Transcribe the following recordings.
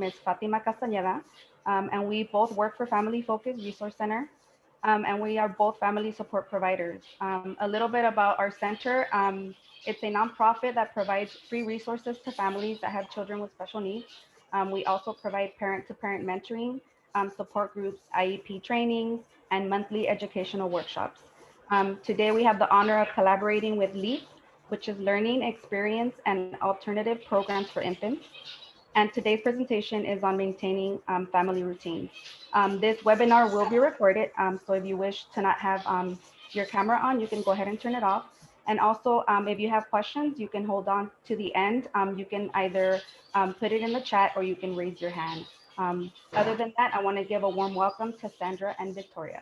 is Fatima Castañeda, and we both work for Family Focus Resource Center, and we are both family support providers. A little bit about our center. It's a nonprofit that provides free resources to families that have children with special needs. We also provide parent-to-parent mentoring, support groups, IEP trainings, and monthly educational workshops. Today, we have the honor of collaborating with LEAP, which is Learning, Experience, and Alternative Programs for Infants. And today's presentation is on maintaining family routines. This webinar will be recorded, so if you wish to not have your camera on, you can go ahead and turn it off. And also, if you have questions, you can hold on to the end. You can either put it in the chat or you can raise your hand. Other than that, I want to give a warm welcome to Sandra and Victoria.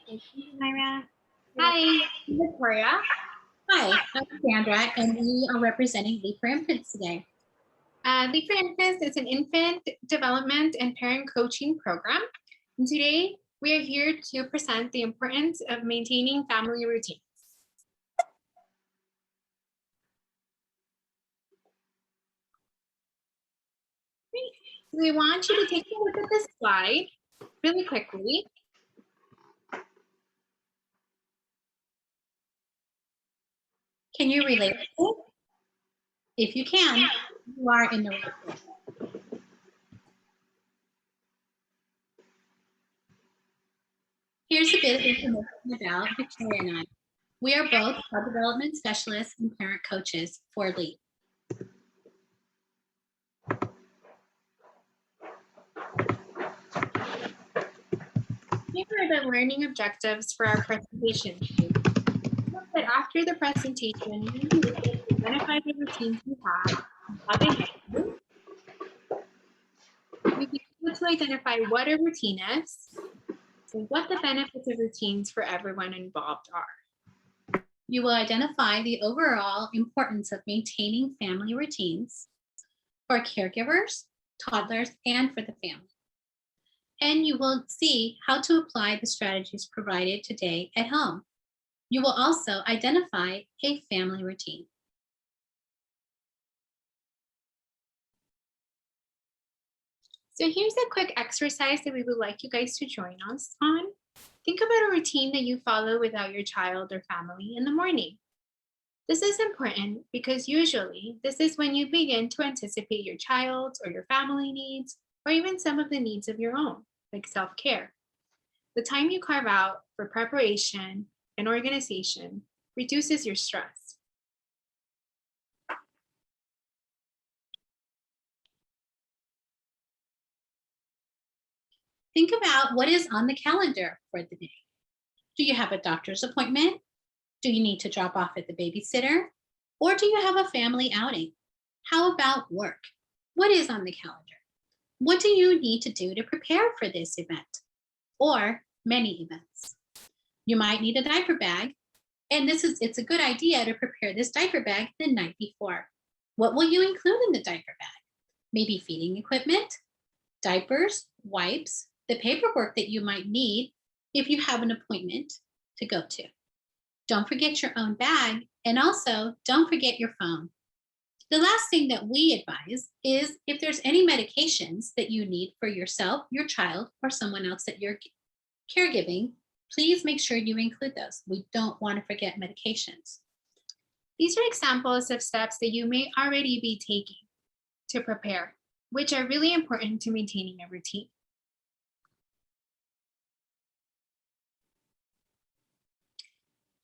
Thank you, Myra. Hi, I'm Victoria. Hi, I'm Sandra, and we are representing Leap for Infants today. Leap for Infants is an infant development and parent coaching program. And today, we are here to present the importance of maintaining family routines. Great. So we want you to take a look at this slide really quickly. Can you relate to it? If you can, you are in the right place. Here's a bit of information about Victoria and I. We are both child development specialists and parent coaches for LEAP. Here are the learning objectives for our presentation. Note that after the presentation, you will be able to identify the routines you have and how they help you. You'll be able to identify what a routine is and what the benefits of routines for everyone involved are. You will identify the overall importance of maintaining family routines for caregivers, toddlers, and for the family. And you will see how to apply the strategies provided today at home. You will also identify a family routine. So here's a quick exercise that we would like you guys to join us on. Think about a routine that you follow without your child or family in the morning. This is important because usually this is when you begin to anticipate your child's or your family needs, or even some of the needs of your own, like self-care. The time you carve out for preparation and organization reduces your stress. Think about what is on the calendar for the day. Do you have a doctor's appointment? Do you need to drop off at the babysitter? Or do you have a family outing? How about work? What is on the calendar? What do you need to do to prepare for this event or many events? You might need a diaper bag, and it's a good idea to prepare this diaper bag the night before. What will you include in the diaper bag? Maybe feeding equipment, diapers, wipes, the paperwork that you might need if you have an appointment to go to. Don't forget your own bag, and also don't forget your phone. The last thing that we advise is if there's any medications that you need for yourself, your child, or someone else that you're caregiving, please make sure you include those. We don't want to forget medications. These are examples of steps that you may already be taking to prepare, which are really important to maintaining a routine.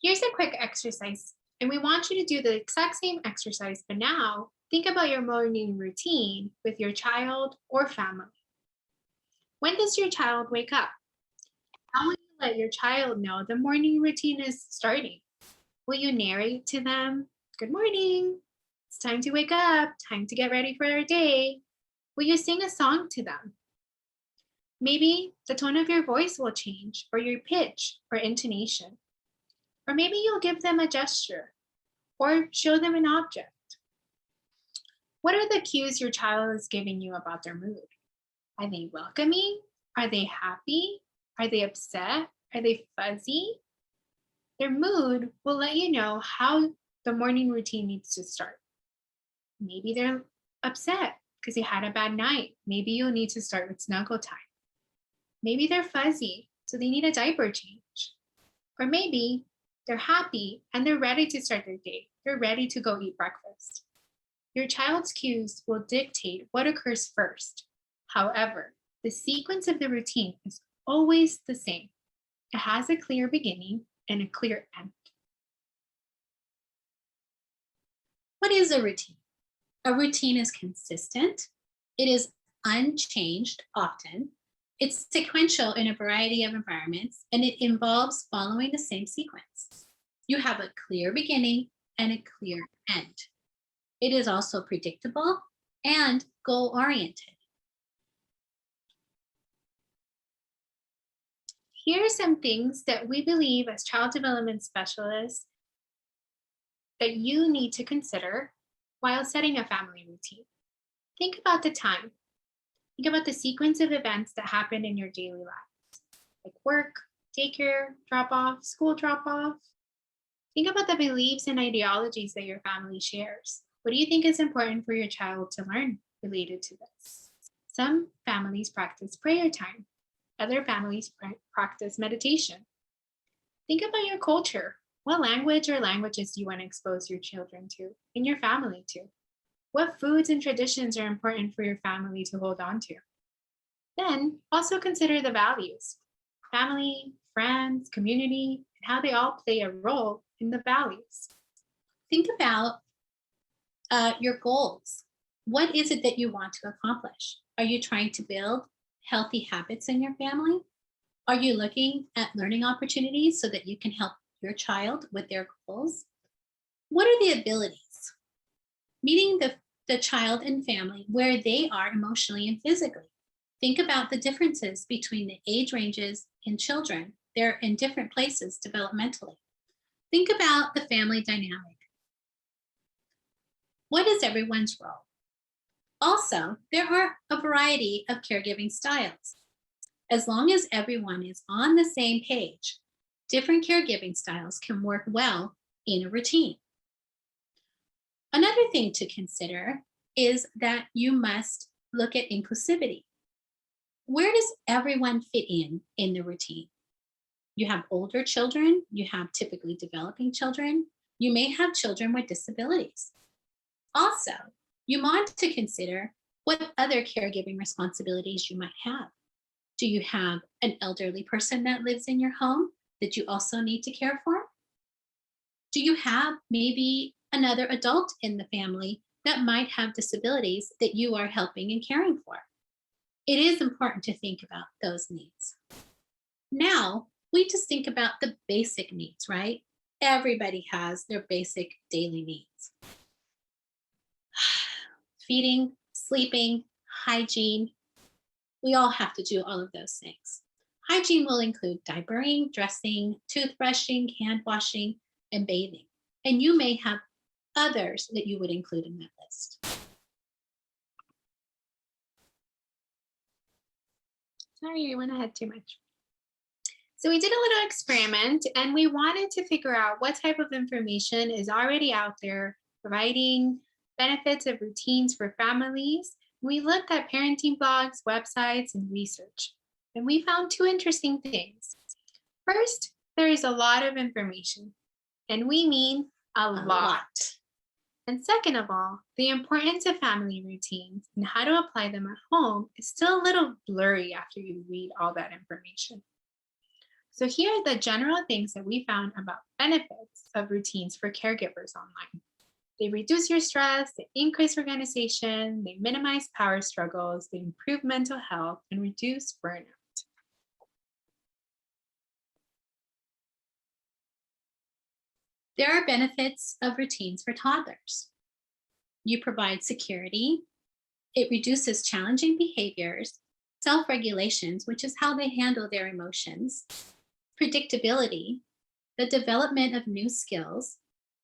Here's a quick exercise, and we want you to do the exact same exercise, but now think about your morning routine with your child or family. When does your child wake up? How will you let your child know the morning routine is starting? Will you narrate to them, "Good morning, it's time to wake up, time to get ready for our day"? Will you sing a song to them? Maybe the tone of your voice will change, or your pitch or intonation. Or maybe you'll give them a gesture or show them an object. What are the cues your child is giving you about their mood? Are they welcoming? Are they happy? Are they upset? Are they fuzzy? Their mood will let you know how the morning routine needs to start. Maybe they're upset because they had a bad night. Maybe you'll need to start with snuggle time. Maybe they're fuzzy, so they need a diaper change. Or maybe they're happy and they're ready to start their day. They're ready to go eat breakfast. Your child's cues will dictate what occurs first. However, the sequence of the routine is always the same. It has a clear beginning and a clear end. What is a routine? A routine is consistent. It is unchanged often. It's sequential in a variety of environments, and it involves following the same sequence. You have a clear beginning and a clear end. It is also predictable and goal-oriented. Here are some things that we believe as child development specialists that you need to consider while setting a family routine. Think about the time. Think about the sequence of events that happen in your daily lives, like work, daycare, drop-off, school drop-off. Think about the beliefs and ideologies that your family shares. What do you think is important for your child to learn related to this? Some families practice prayer time. Other families practice meditation. Think about your culture. What language or languages do you want to expose your children to and your family to? What foods and traditions are important for your family to hold on to? Then also consider the values, family, friends, community, and how they all play a role in the values. Think about your goals. What is it that you want to accomplish? Are you trying to build healthy habits in your family? Are you looking at learning opportunities so that you can help your child with their goals? What are the abilities? Meeting the child and family where they are emotionally and physically. Think about the differences between the age ranges in children. They're in different places developmentally. Think about the family dynamic. What is everyone's role? Also, there are a variety of caregiving styles. As long as everyone is on the same page, different caregiving styles can work well in a routine. Another thing to consider is that you must look at inclusivity. Where does everyone fit in the routine? You have older children, you have typically developing children, you may have children with disabilities. Also, you want to consider what other caregiving responsibilities you might have. Do you have an elderly person that lives in your home that you also need to care for? Do you have maybe another adult in the family that might have disabilities that you are helping and caring for? It is important to think about those needs. Now, we just think about the basic needs, right? Everybody has their basic daily needs. Feeding, sleeping, hygiene. We all have to do all of those things. Hygiene will include diapering, dressing, toothbrushing, hand washing, and bathing. And you may have others that you would include in that list. Sorry, I went ahead too much. So we did a little experiment and we wanted to figure out what type of information is already out there providing benefits of routines for families. We looked at parenting blogs, websites, and research, and we found two interesting things. First, there is a lot of information, and we mean a lot. And second of all, the importance of family routines and how to apply them at home is still a little blurry after you read all that information. So here are the general things that we found about benefits of routines for caregivers online. They reduce your stress, they increase organization, they minimize power struggles, they improve mental health, and reduce burnout. There are benefits of routines for toddlers. You provide security. It reduces challenging behaviors, self-regulations, which is how they handle their emotions, predictability, the development of new skills,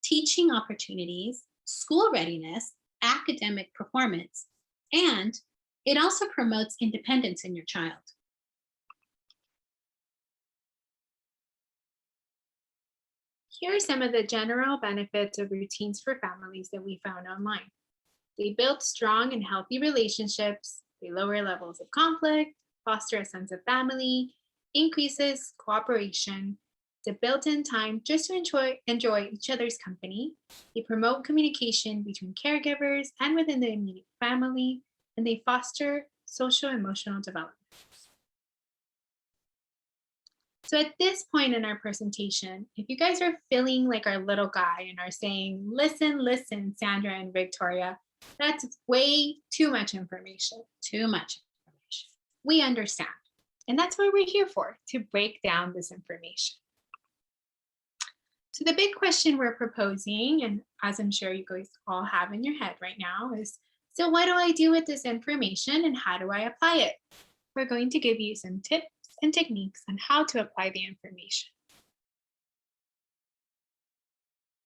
teaching opportunities, school readiness, academic performance, and it also promotes independence in your child. Here are some of the general benefits of routines for families that we found online. They build strong and healthy relationships. They lower levels of conflict, foster a sense of family, increases cooperation. It's a built-in time just to enjoy each other's company. They promote communication between caregivers and within the immediate family, and they foster social emotional development. So at this point in our presentation, if you guys are feeling like our little guy and are saying, listen, listen, Sandra and Victoria, that's way too much information. Too much information. We understand. And that's what we're here for, to break down this information. So the big question we're proposing, and as I'm sure you guys all have in your head right now, is, so what do I do with this information and how do I apply it? We're going to give you some tips and techniques on how to apply the information.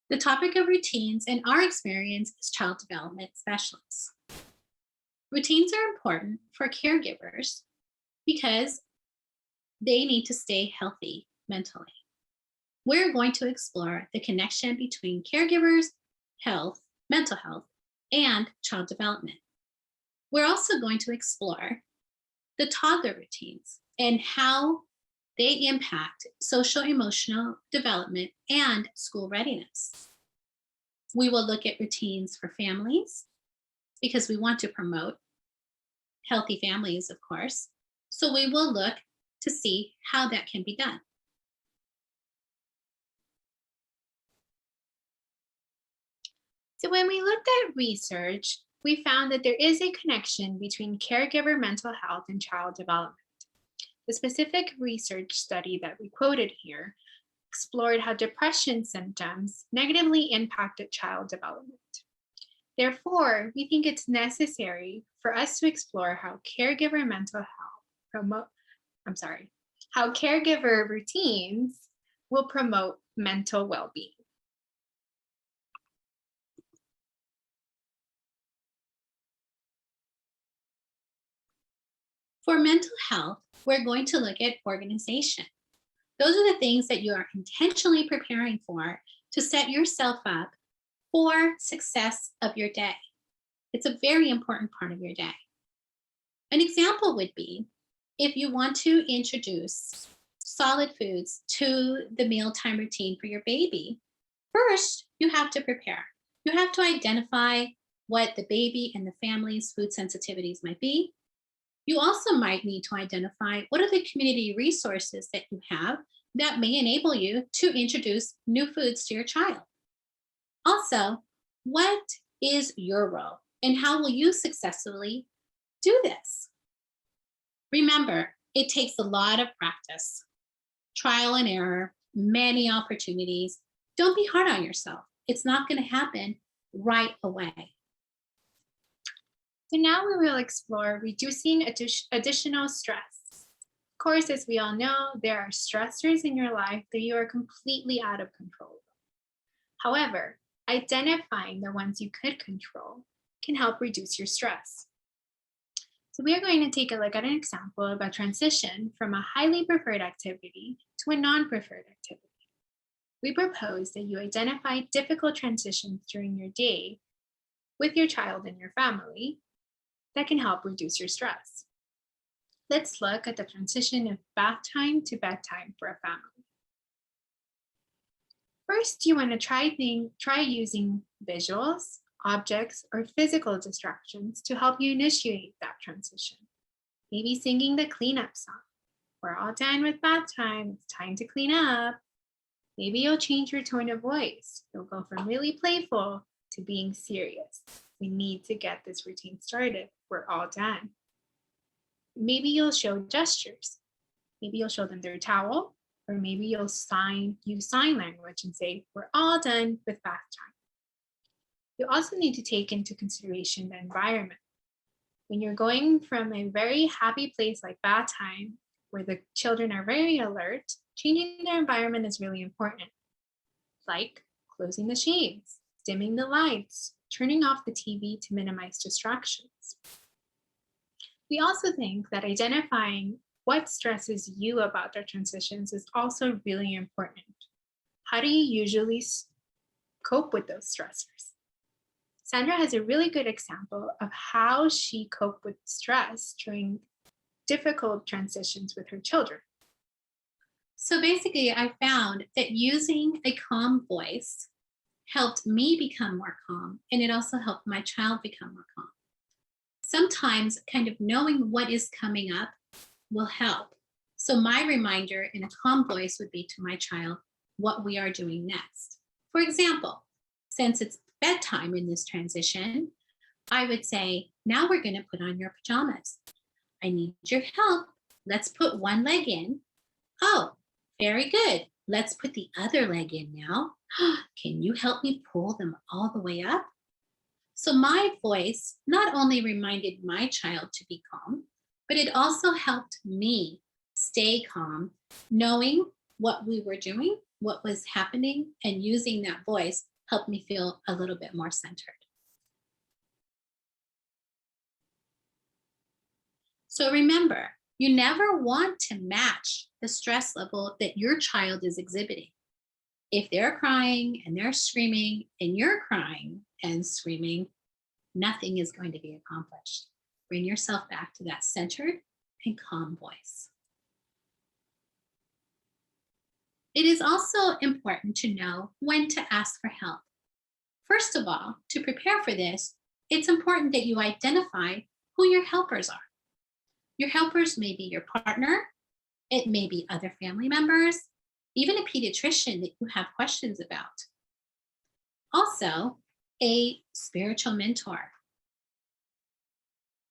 The topic of routines in our experience as child development specialists. Routines are important for caregivers because they need to stay healthy mentally. We're going to explore the connection between caregivers' health, mental health, and child development. We're also going to explore the toddler routines and how they impact social emotional development and school readiness. We will look at routines for families because we want to promote healthy families, of course. So we will look to see how that can be done. So when we looked at research, we found that there is a connection between caregiver mental health and child development. The specific research study that we quoted here explored how depression symptoms negatively impacted child development. Therefore, we think it's necessary for us to explore how caregiver mental health how caregiver routines will promote mental well-being. For mental health, we're going to look at organization. Those are the things that you are intentionally preparing for to set yourself up for success of your day. It's a very important part of your day. An example would be if you want to introduce solid foods to the mealtime routine for your baby. First, you have to prepare. You have to identify what the baby and the family's food sensitivities might be. You also might need to identify what are the community resources that you have that may enable you to introduce new foods to your child. Also, what is your role and how will you successfully do this? Remember, it takes a lot of practice, trial and error, many opportunities. Don't be hard on yourself. It's not going to happen right away. So now we will explore reducing additional stress. Of course, as we all know, there are stressors in your life that you are completely out of control. However, identifying the ones you could control can help reduce your stress. So we are going to take a look at an example of a transition from a highly preferred activity to a non-preferred activity. We propose that you identify difficult transitions during your day with your child and your family that can help reduce your stress. Let's look at the transition of bath time to bedtime for a family. First, you want to try using visuals, objects, or physical distractions to help you initiate that transition. Maybe singing the cleanup song. We're all done with bath time, it's time to clean up. Maybe you'll change your tone of voice. You'll go from really playful to being serious. We need to get this routine started. We're all done. Maybe you'll show gestures. Maybe you'll show them their towel, or maybe you'll use sign language and say, we're all done with bath time. You also need to take into consideration the environment. When you're going from a very happy place like bath time, where the children are very alert, changing their environment is really important. Like closing the shades, dimming the lights, turning off the TV to minimize distractions. We also think that identifying what stresses you about their transitions is also really important. How do you usually cope with those stressors? Sandra has a really good example of how she coped with stress during difficult transitions with her children. So basically, I found that using a calm voice helped me become more calm, and it also helped my child become more calm. Sometimes, kind of knowing what is coming up will help. So, my reminder in a calm voice would be to my child what we are doing next. For example, since it's bedtime in this transition, I would say, now we're going to put on your pajamas. I need your help. Let's put one leg in. Oh, very good. Let's put the other leg in now. Can you help me pull them all the way up? So my voice not only reminded my child to be calm, but it also helped me stay calm, knowing what we were doing, what was happening, and using that voice helped me feel a little bit more centered. So remember, you never want to match the stress level that your child is exhibiting. If they're crying and they're screaming and you're crying and screaming, nothing is going to be accomplished. Bring yourself back to that centered and calm voice. It is also important to know when to ask for help. First of all, to prepare for this, it's important that you identify who your helpers are. Your helpers may be your partner, it may be other family members, even a pediatrician that you have questions about. Also, a spiritual mentor,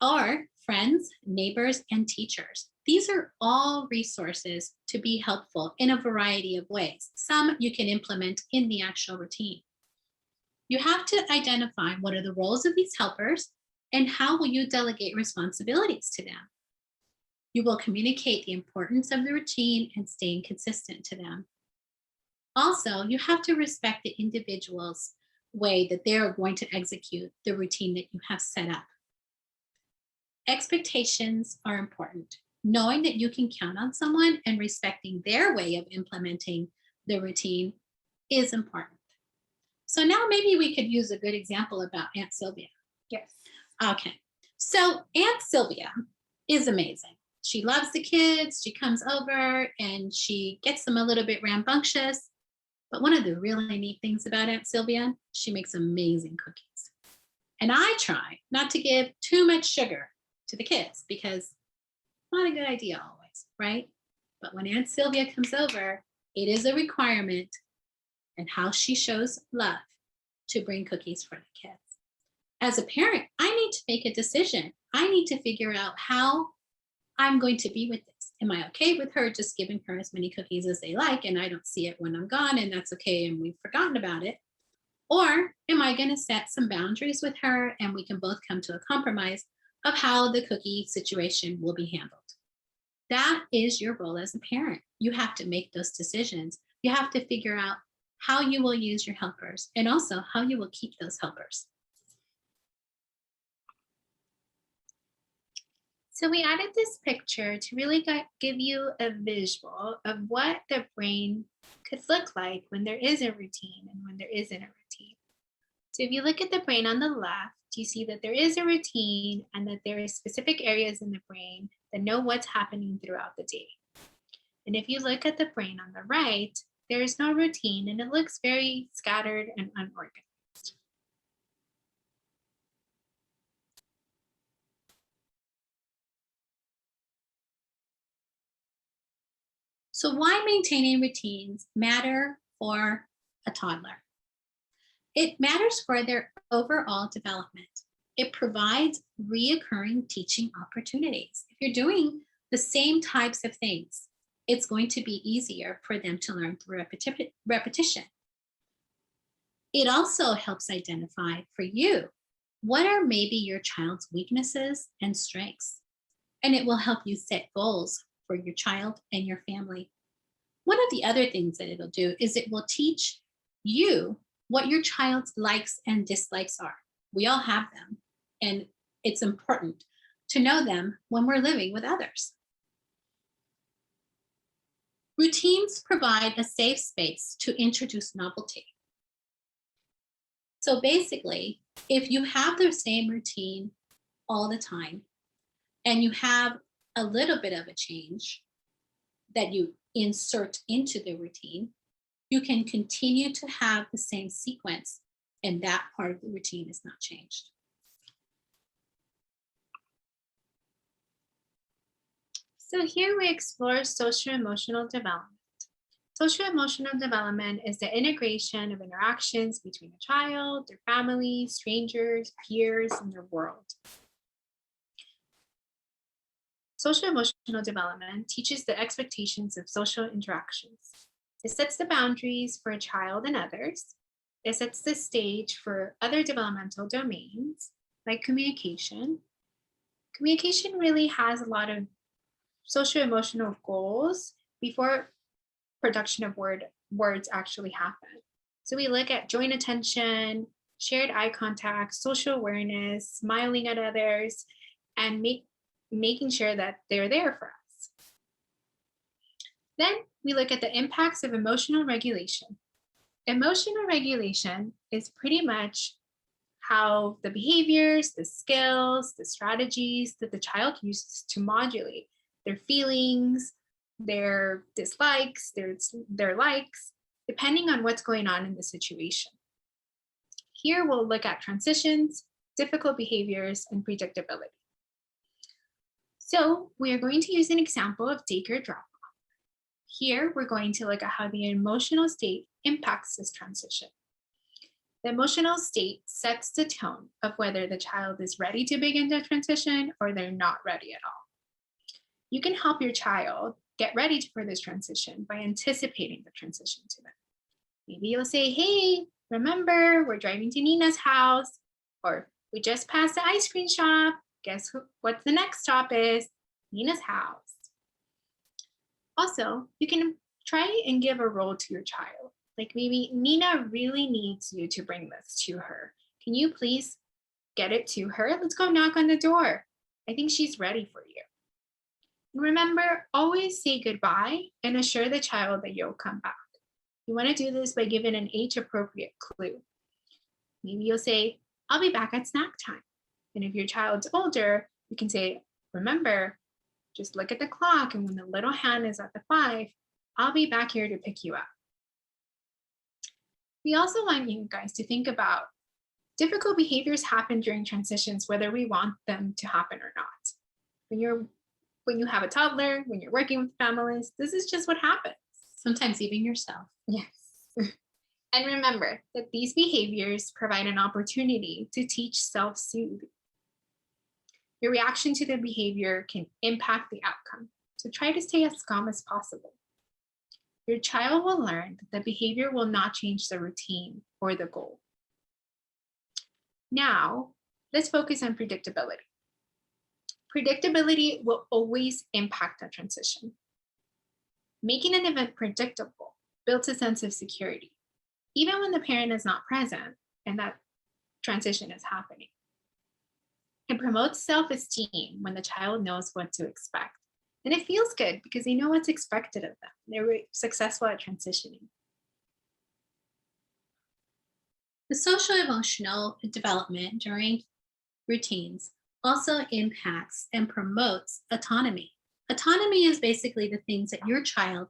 or friends, neighbors, and teachers. These are all resources to be helpful in a variety of ways. Some you can implement in the actual routine. You have to identify what are the roles of these helpers and how will you delegate responsibilities to them. You will communicate the importance of the routine and staying consistent to them. Also, you have to respect the individual's way that they're going to execute the routine that you have set up. Expectations are important. Knowing that you can count on someone and respecting their way of implementing the routine is important. So now maybe we could use a good example about Aunt Sylvia. Yes. Okay, so Aunt Sylvia is amazing. She loves the kids, she comes over and she gets them a little bit rambunctious. But one of the really neat things about Aunt Sylvia, she makes amazing cookies. And I try not to give too much sugar to the kids because not a good idea always, right? But when Aunt Sylvia comes over, it is a requirement and how she shows love to bring cookies for the kids. As a parent, I need to make a decision. I need to figure out how I'm going to be with this. Am I okay with her just giving her as many cookies as they like and I don't see it when I'm gone and that's okay and we've forgotten about it? Or am I going to set some boundaries with her and we can both come to a compromise of how the cookie situation will be handled? That is your role as a parent. You have to make those decisions. You have to figure out how you will use your helpers and also how you will keep those helpers. So we added this picture to really give you a visual of what the brain could look like when there is a routine and when there isn't a routine. So if you look at the brain on the left, you see that there is a routine and that there are specific areas in the brain that know what's happening throughout the day. And if you look at the brain on the right, there is no routine and it looks very scattered and unorganized. So why maintaining routines matter for a toddler? It matters for their overall development. It provides reoccurring teaching opportunities. If you're doing the same types of things, it's going to be easier for them to learn through repetition. It also helps identify for you what are maybe your child's weaknesses and strengths. And it will help you set goals for your child and your family. One of the other things that it'll do is it will teach you what your child's likes and dislikes are. We all have them, and it's important to know them when we're living with others. Routines provide a safe space to introduce novelty. So basically, If you have the same routine all the time and you have a little bit of a change that you insert into the routine, you can continue to have the same sequence and that part of the routine is not changed. So here we explore social-emotional development. Social-emotional development is the integration of interactions between a child, their family, strangers, peers, and their world. Social-emotional development teaches the expectations of social interactions. It sets the boundaries for a child and others. It sets the stage for other developmental domains like communication. Communication really has a lot of socio-emotional goals before production of words actually happen. So we look at joint attention, shared eye contact, social awareness, smiling at others, and making sure that they're there for us. Then we look at the impacts of emotional regulation. Emotional regulation is pretty much how the behaviors, the skills, the strategies that the child uses to modulate their feelings, their dislikes, their likes, depending on what's going on in the situation. Here we'll look at transitions, difficult behaviors, and predictability. So we are going to use an example of daycare drop-off. Here we're going to look at how the emotional state impacts this transition. The emotional state sets the tone of whether the child is ready to begin the transition or they're not ready at all. You can help your child get ready for this transition by anticipating the transition to them. Maybe you'll say, hey, remember, we're driving to Nina's house, or we just passed the ice cream shop. Guess what the next stop is? Nina's house. Also, you can try and give a role to your child. Like maybe Nina really needs you to bring this to her. Can you please get it to her? Let's go knock on the door. I think she's ready for you. Remember, always say goodbye and assure the child that you'll come back. You want to do this by giving an age-appropriate clue. Maybe you'll say, I'll be back at snack time. And if your child's older, you can say, remember, just look at the clock and when the little hand is at the 5, I'll be back here to pick you up. We also want you guys to think about difficult behaviors happen during transitions, whether we want them to happen or not. When you have a toddler, when you're working with families, this is just what happens. Sometimes even yourself. Yes. And remember that these behaviors provide an opportunity to teach self-soothing. Your reaction to the behavior can impact the outcome, so try to stay as calm as possible. Your child will learn that the behavior will not change the routine or the goal. Now, let's focus on predictability. Predictability will always impact a transition. Making an event predictable builds a sense of security, even when the parent is not present and that transition is happening. It promotes self-esteem when the child knows what to expect. And it feels good because they know what's expected of them. They're successful at transitioning. The social emotional development during routines also impacts and promotes autonomy. Autonomy is basically the things that your child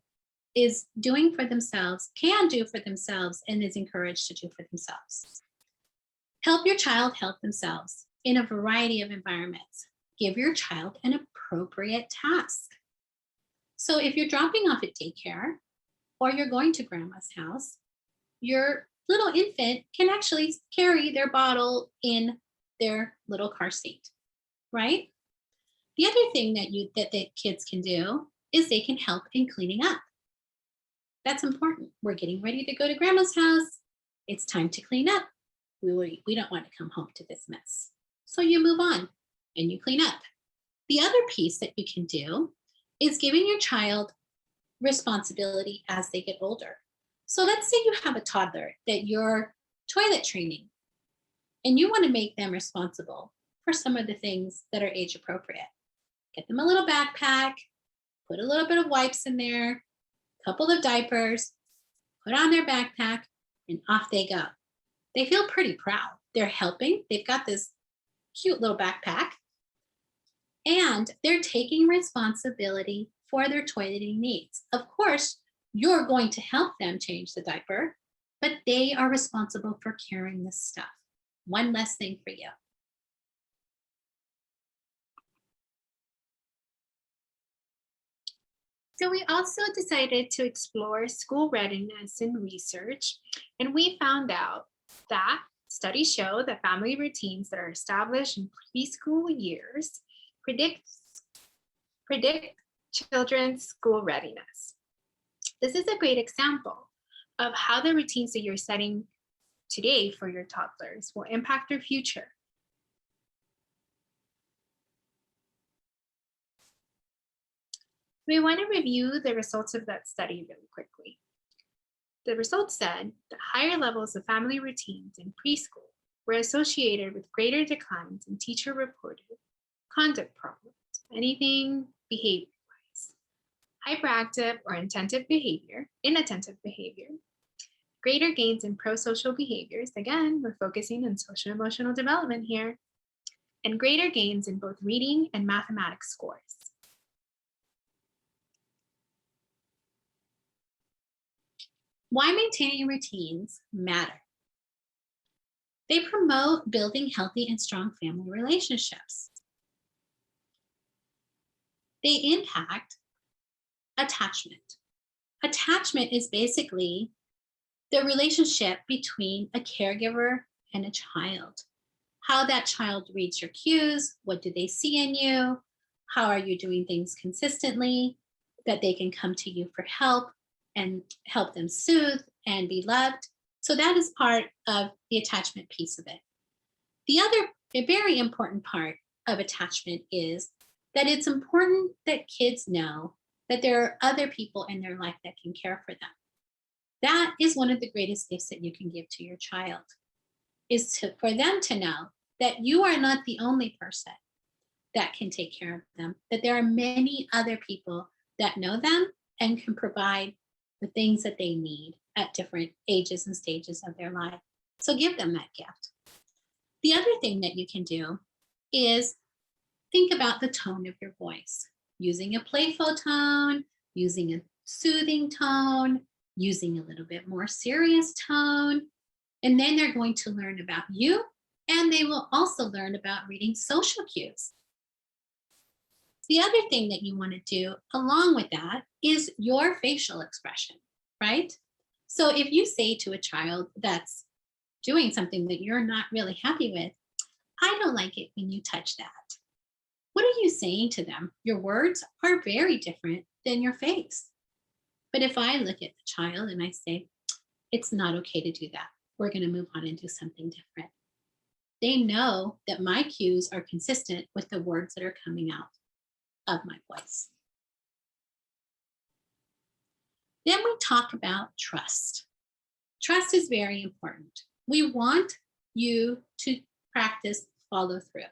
is doing for themselves, can do for themselves, and is encouraged to do for themselves. Help your child help themselves in a variety of environments. Give your child an appropriate task. So if you're dropping off at daycare or you're going to grandma's house, your little infant can actually carry their bottle in their little car seat, right? The other thing that the kids can do is they can help in cleaning up. That's important. We're getting ready to go to grandma's house. It's time to clean up. We don't want to come home to this mess. So you move on and you clean up. The other piece that you can do is giving your child responsibility as they get older. So let's say you have a toddler that you're toilet training and you want to make them responsible for some of the things that are age appropriate. Get them a little backpack, put a little bit of wipes in there, a couple of diapers, put on their backpack, and off they go. They feel pretty proud They're helping. They've got this cute little backpack, and they're taking responsibility for their toileting needs. Of course, you're going to help them change the diaper, but they are responsible for carrying this stuff. One less thing for you. So we also decided to explore school readiness and research, and we found out that studies show that family routines that are established in preschool years predict children's school readiness. This is a great example of how the routines that you're setting today for your toddlers will impact their future. We want to review the results of that study really quickly. The results said that higher levels of family routines in preschool were associated with greater declines in teacher-reported conduct problems, anything behavior-wise, hyperactive or inattentive behavior, greater gains in pro-social behaviors, again, we're focusing on social-emotional development here, and greater gains in both reading and mathematics scores. Why maintaining routines matter? They promote building healthy and strong family relationships. They impact attachment. Attachment is basically the relationship between a caregiver and a child. How that child reads your cues, what do they see in you, how are you doing things consistently, that they can come to you for help and help them soothe and be loved. So that is part of the attachment piece of it. The other very important part of attachment is that it's important that kids know that there are other people in their life that can care for them. That is one of the greatest gifts that you can give to your child, is for them to know that you are not the only person that can take care of them, that there are many other people that know them and can provide the things that they need at different ages and stages of their life. So give them that gift. The other thing that you can do is think about the tone of your voice, using a playful tone, using a soothing tone, using a little bit more serious tone. And then they're going to learn about you, and they will also learn about reading social cues. The other thing that you want to do along with that is your facial expression, right? So if you say to a child that's doing something that you're not really happy with, I don't like it when you touch that. What are you saying to them? Your words are very different than your face. But if I look at the child and I say, it's not okay to do that, we're going to move on and do something different, they know that my cues are consistent with the words that are coming out of my voice. Then we talk about trust. Trust is very important. We want you to practice follow through.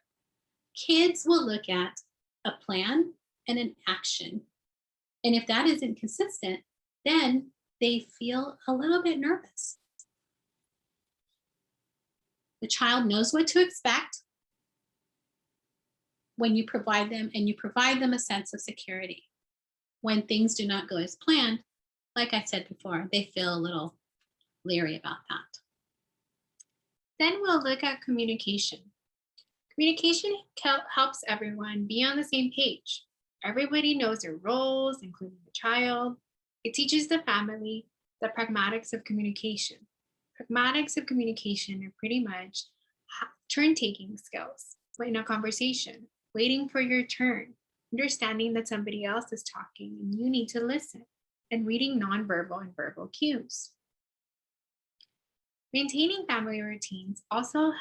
Kids will look at a plan and an action. And if that isn't consistent, then they feel a little bit nervous. The child knows what to expect when you provide them, and you provide them a sense of security. When things do not go as planned, like I said before, they feel a little leery about that. Then we'll look at communication. Communication helps everyone be on the same page. Everybody knows their roles, including the child. It teaches the family the pragmatics of communication. Pragmatics of communication are pretty much turn-taking skills in a conversation, waiting for your turn, understanding that somebody else is talking and you need to listen, and reading nonverbal and verbal cues. Maintaining family routines also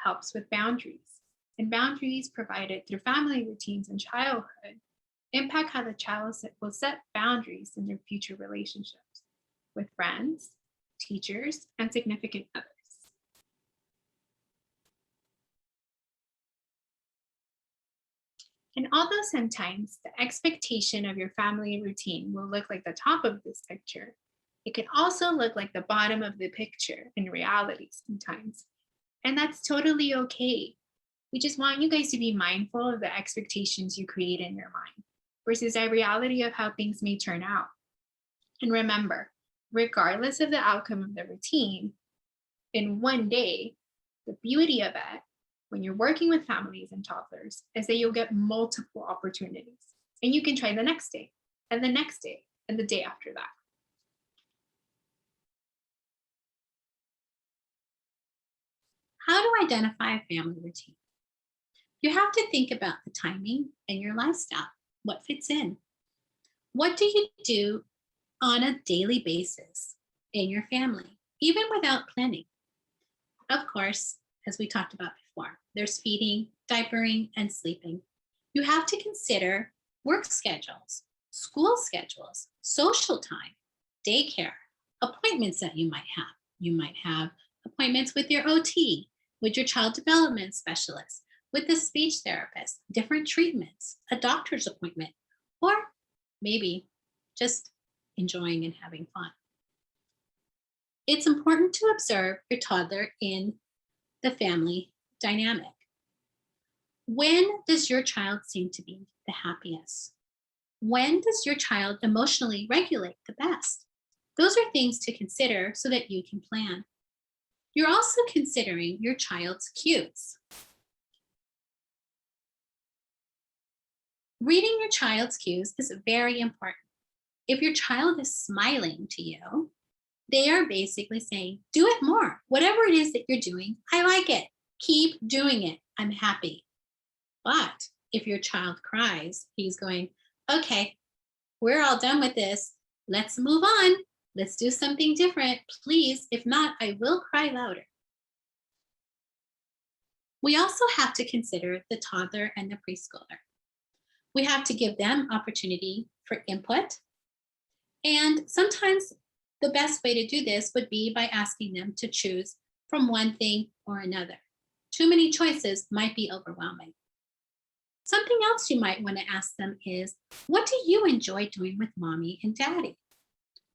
helps with boundaries, and boundaries provided through family routines in childhood impact how the child will set boundaries in their future relationships with friends, teachers, and significant others. And although sometimes the expectation of your family routine will look like the top of this picture, it can also look like the bottom of the picture in reality sometimes. And that's totally okay. We just want you guys to be mindful of the expectations you create in your mind versus the reality of how things may turn out. And remember, regardless of the outcome of the routine, in one day, the beauty of it, when you're working with families and toddlers, is that you'll get multiple opportunities. And you can try the next day, and the next day, and the day after that. How to identify a family routine? You have to think about the timing and your lifestyle. What fits in? What do you do on a daily basis in your family, even without planning? Of course, as we talked about before, there's feeding, diapering, and sleeping. You have to consider work schedules, school schedules, social time, daycare, appointments that you might have. You might have appointments with your OT, with your child development specialist, with the speech therapist, different treatments, a doctor's appointment, or maybe just enjoying and having fun. It's important to observe your toddler in the family dynamic. When does your child seem to be the happiest? When does your child emotionally regulate the best? Those are things to consider so that you can plan. You're also considering your child's cues. Reading your child's cues is very important. If your child is smiling to you, they are basically saying, do it more. Whatever it is that you're doing, I like it. Keep doing it. I'm happy. But if your child cries, he's going, okay, we're all done with this. Let's move on. Let's do something different. Please, if not, I will cry louder. We also have to consider the toddler and the preschooler. We have to give them opportunity for input. And sometimes the best way to do this would be by asking them to choose from one thing or another. Too many choices might be overwhelming. Something else you might want to ask them is, what do you enjoy doing with mommy and daddy?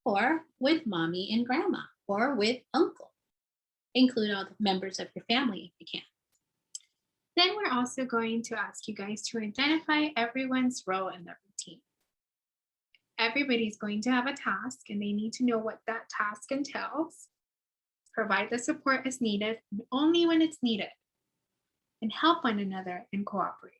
Or with mommy and grandma? Or with uncle? Include all the members of your family if you can. Then we're also going to ask you guys to identify everyone's role in the routine. Everybody's going to have a task and they need to know what that task entails. Provide the support as needed, and only when it's needed. And help one another and cooperate.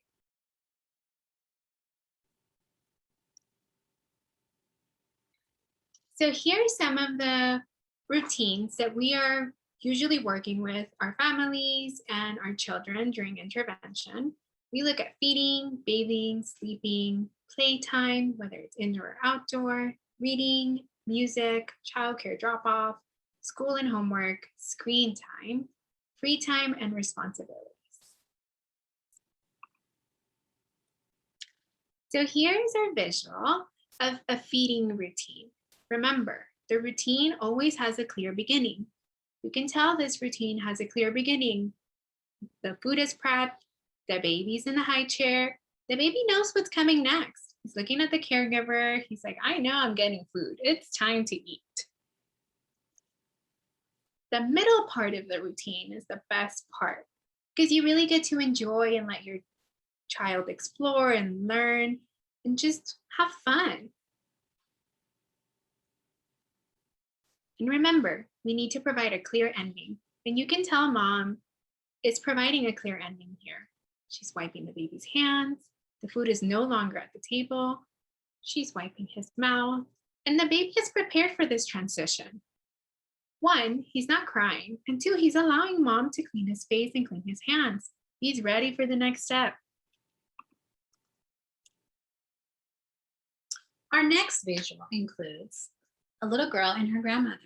So here are some of the routines that we are usually working with our families and our children during intervention. We look at feeding, bathing, sleeping, playtime, whether it's indoor or outdoor, reading, music, childcare drop-off, school and homework, screen time, free time, and responsibilities. So here's our visual of a feeding routine. Remember, the routine always has a clear beginning. You can tell this routine has a clear beginning. The food is prepped, the baby's in the high chair, the baby knows what's coming next. He's looking at the caregiver. He's like, I know I'm getting food. It's time to eat. The middle part of the routine is the best part because you really get to enjoy and let your child explore and learn and just have fun. And remember, we need to provide a clear ending. And you can tell mom is providing a clear ending here. She's wiping the baby's hands. The food is no longer at the table. She's wiping his mouth. And the baby is prepared for this transition. 1, he's not crying. And 2, he's allowing mom to clean his face and clean his hands. He's ready for the next step. Our next visual includes a little girl and her grandmother.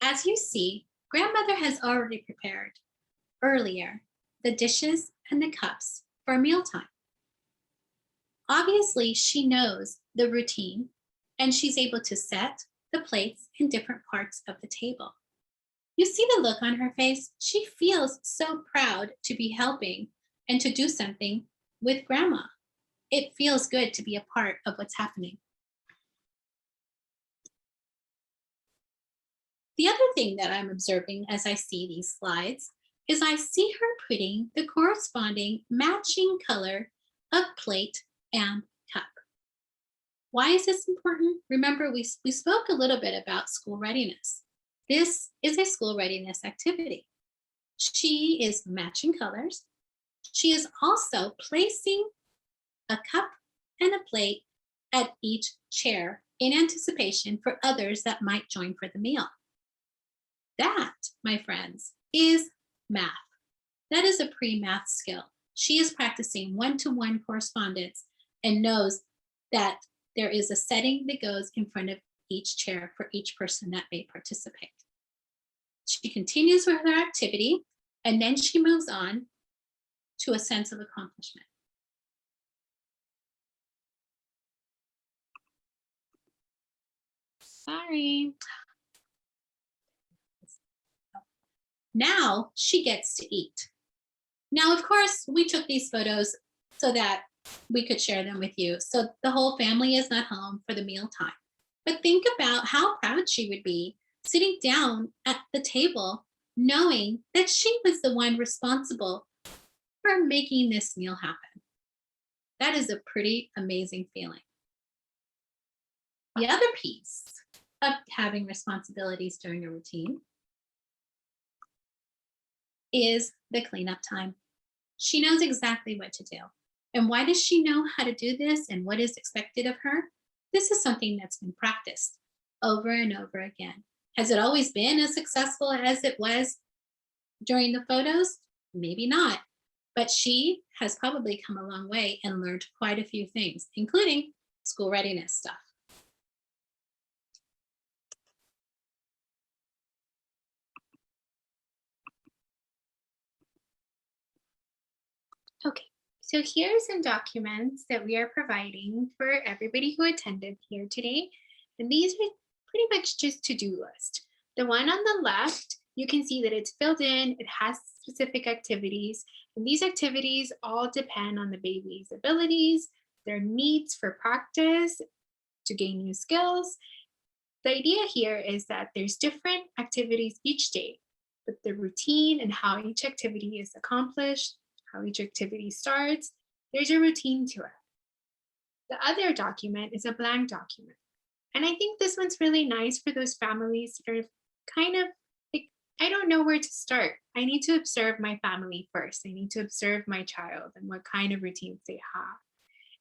As you see, grandmother has already prepared earlier the dishes and the cups for mealtime. Obviously, she knows the routine and she's able to set the plates in different parts of the table. You see the look on her face? She feels so proud to be helping and to do something with grandma. It feels good to be a part of what's happening. The other thing that I'm observing as I see these slides is I see her putting the corresponding matching color of plate and cup. Why is this important? Remember, we spoke a little bit about school readiness. This is a school readiness activity. She is matching colors. She is also placing a cup and a plate at each chair in anticipation for others that might join for the meal. That, my friends, is math. That is a pre-math skill. She is practicing one-to-one correspondence and knows that there is a setting that goes in front of each chair for each person that may participate. She continues with her activity, and then she moves on to a sense of accomplishment. Sorry. Now she gets to eat. Now, of course, we took these photos so that we could share them with you. So the whole family is not home for the mealtime. But think about how proud she would be sitting down at the table, knowing that she was the one responsible for making this meal happen. That is a pretty amazing feeling. The other piece of having responsibilities during a routine is the cleanup time. She knows exactly what to do. And why does she know how to do this and what is expected of her? This is something that's been practiced over and over again. Has it always been as successful as it was during the photos? Maybe not. But she has probably come a long way and learned quite a few things, including school readiness stuff. Okay, so here are some documents that we are providing for everybody who attended here today. And these are pretty much just to-do list. The one on the left, you can see that it's filled in, it has specific activities, and these activities all depend on the baby's abilities, their needs for practice, to gain new skills. The idea here is that there's different activities each day, but the routine and how each activity is accomplished, how each activity starts, there's a routine to it. The other document is a blank document. And I think this one's really nice for those families that are kind of like, I don't know where to start. I need to observe my family first. I need to observe my child and what kind of routines they have.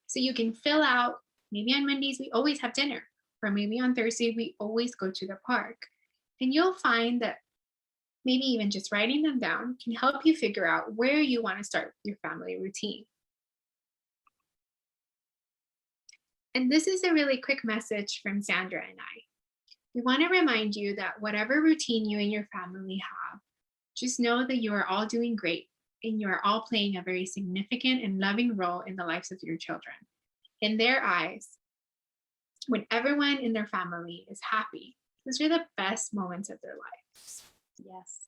So you can fill out, maybe on Mondays, we always have dinner, or maybe on Thursday, we always go to the park. And you'll find that maybe even just writing them down can help you figure out where you want to start with your family routine. And this is a really quick message from Sandra and I. We want to remind you that whatever routine you and your family have, just know that you are all doing great and you are all playing a very significant and loving role in the lives of your children. In their eyes, when everyone in their family is happy, those are the best moments of their lives. Yes.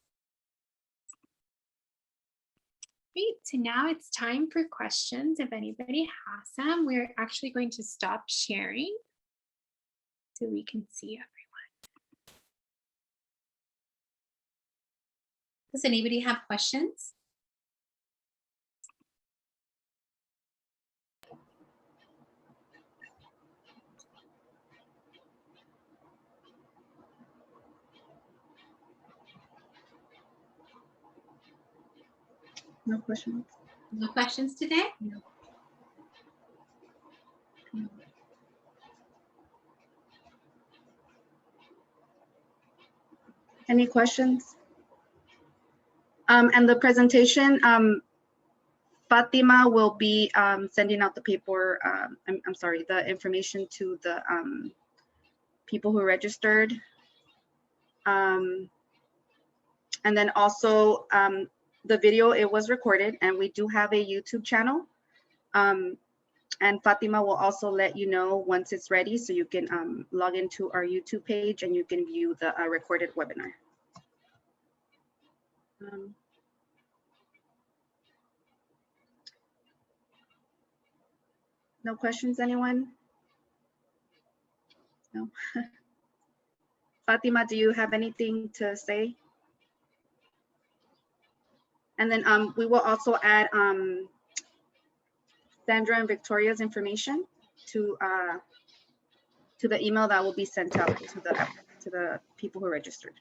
Great, so now it's time for questions. If anybody has them, we're actually going to stop sharing so we can see everyone. Does anybody have questions? No questions. No questions today? No. Any questions? And the presentation, Fatima will be sending out the paper, I'm sorry, the information to the people who registered. And then also the video, it was recorded and we do have a YouTube channel. And Fatima will also let you know once it's ready so you can log into our YouTube page and you can view the recorded webinar. No questions, anyone? No. Fatima, do you have anything to say? And then we will also add Sandra and Victoria's information to the email that will be sent out to the people who registered.